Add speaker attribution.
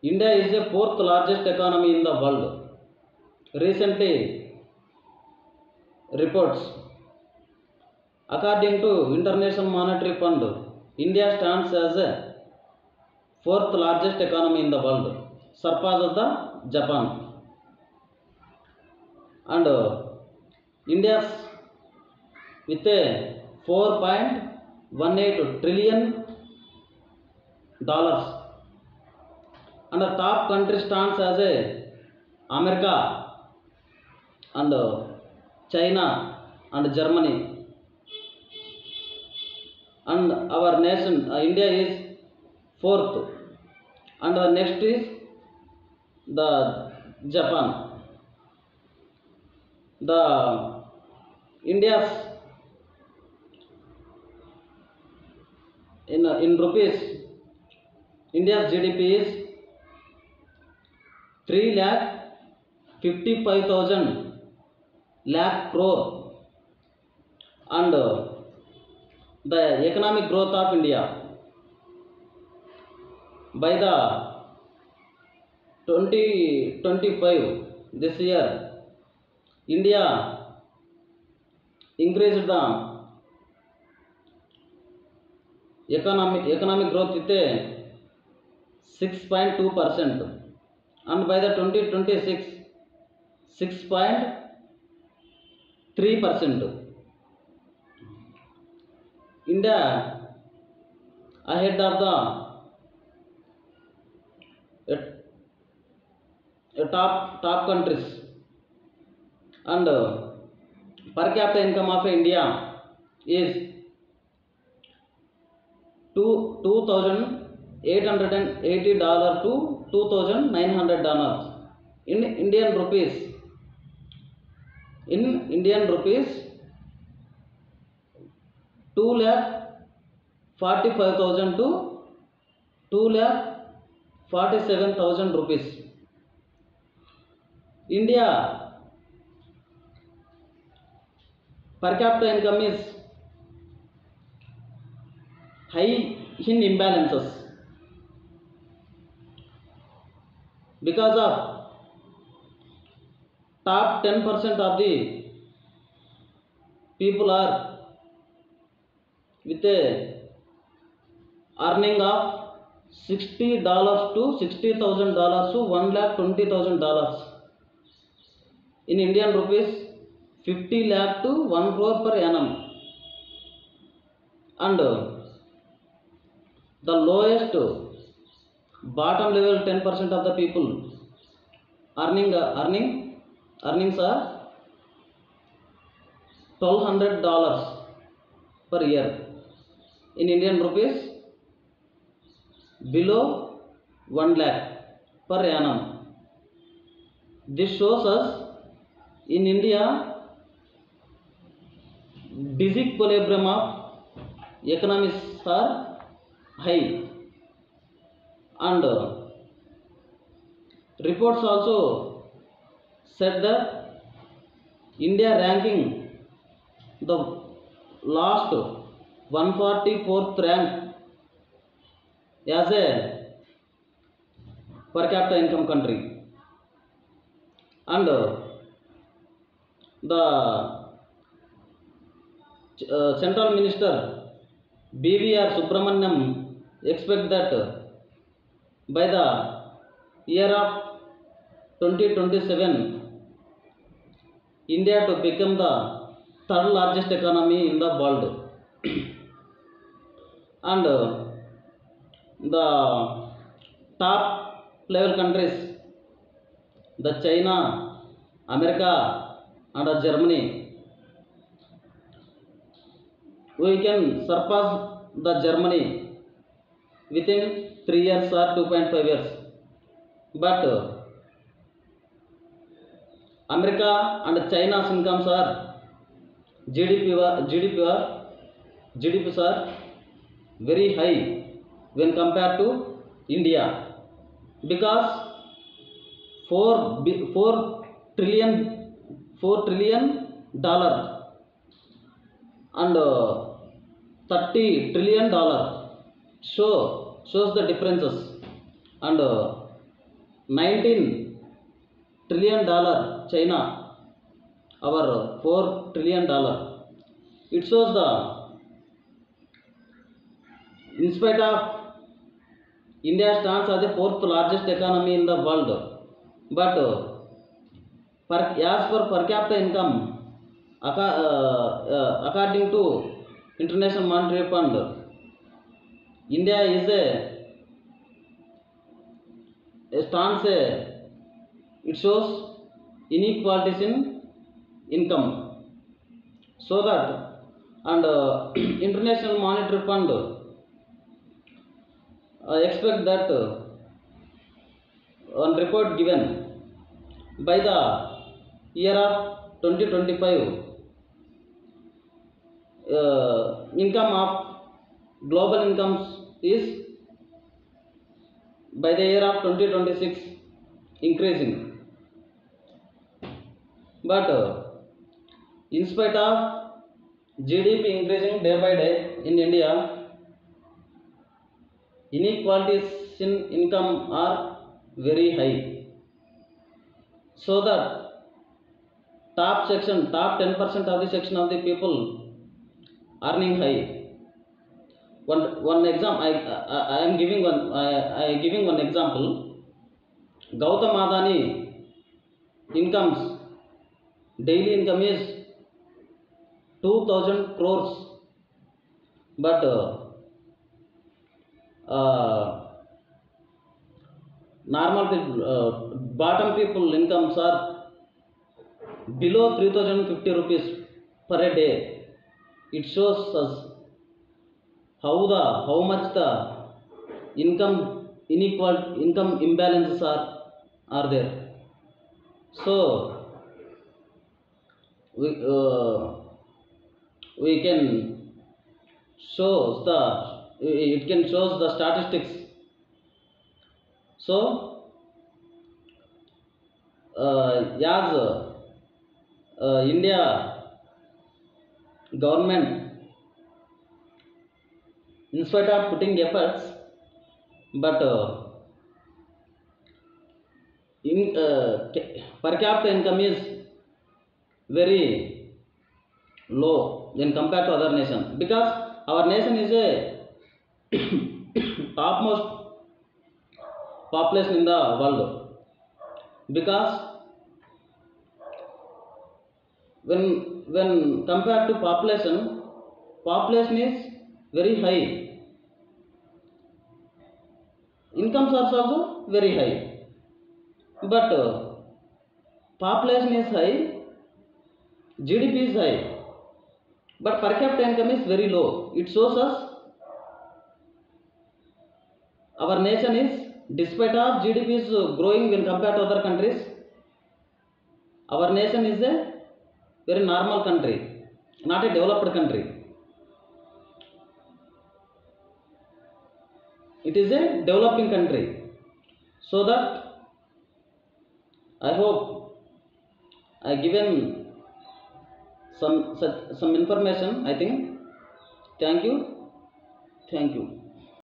Speaker 1: India is the fourth largest economy in the world. Recently, reports according to International Monetary Fund, India stands as the fourth largest economy in the world, surpasses the Japan. And India's with a 4.18 trillion dollars, and the top country stands as a America and China and Germany, and our nation India is fourth, and the next is the Japan. The India's in rupees, India's GDP is 3,55,000 lakh crore, and the economic growth of India by the 2025 this year, India increased the economic growth with a 6.2%, and by the 2026 6.3%. India ahead of the top countries, and per capita income of India is $2,880 to $2,900 in Indian rupees. In Indian rupees, 2,45,000 to 2,47,000 rupees. India per capita income is high in imbalances because of top 10% of the people are with a earning of $60 to $60,000 to $1,20,000. In Indian rupees, 50 lakh to 1 crore per annum, and the lowest bottom level 10% of the people earnings are $1,200 per year. In Indian rupees, below 1 lakh per annum. This shows us in India disequilibrium of economies are high, and reports also said that India ranking the last 144th rank as a per capita income country, and the Central Minister BVR Subramaniam expect that by the year of 2027, India to become the third largest economy in the world, and the top level countries, the China, America, and Germany, we can surpass the Germany within 3 years or 2.5 years. But America and China's incomes are GDPs are very high when compared to India, because 4 trillion dollar and $30 trillion shows the differences, and $19 trillion. China, our $4 trillion. It shows in spite of India stands as the fourth largest economy in the world, but as per per capita income, according to International Monetary Fund, India is it shows inequalities in income. So that, and International Monetary Fund expect that on report given by the year of 2025, income of global incomes is by the year of 2026 increasing. But in spite of GDP increasing day by day in India, inequalities in income are very high. So that top 10% of the section of the people earning high. One example, I am giving one example. Gautam Adani incomes, daily income is 2,000 crores, but normal people, bottom people incomes are below 3,050 rupees per a day. It shows us how much the income imbalances are there. So we can show it can shows the statistics. So as India government, in spite of putting efforts, but per capita income is very low when compared to other nation, because our nation is a topmost population in the world. Because when compared to population is very high, incomes are also very high, but population is high, GDP is high, but per capita income is very low. It shows us our nation is, despite of GDP is growing when compared to other countries, our nation is a very normal country, not a developed country. It is a developing country. So that I hope I given some information, I think. Thank you.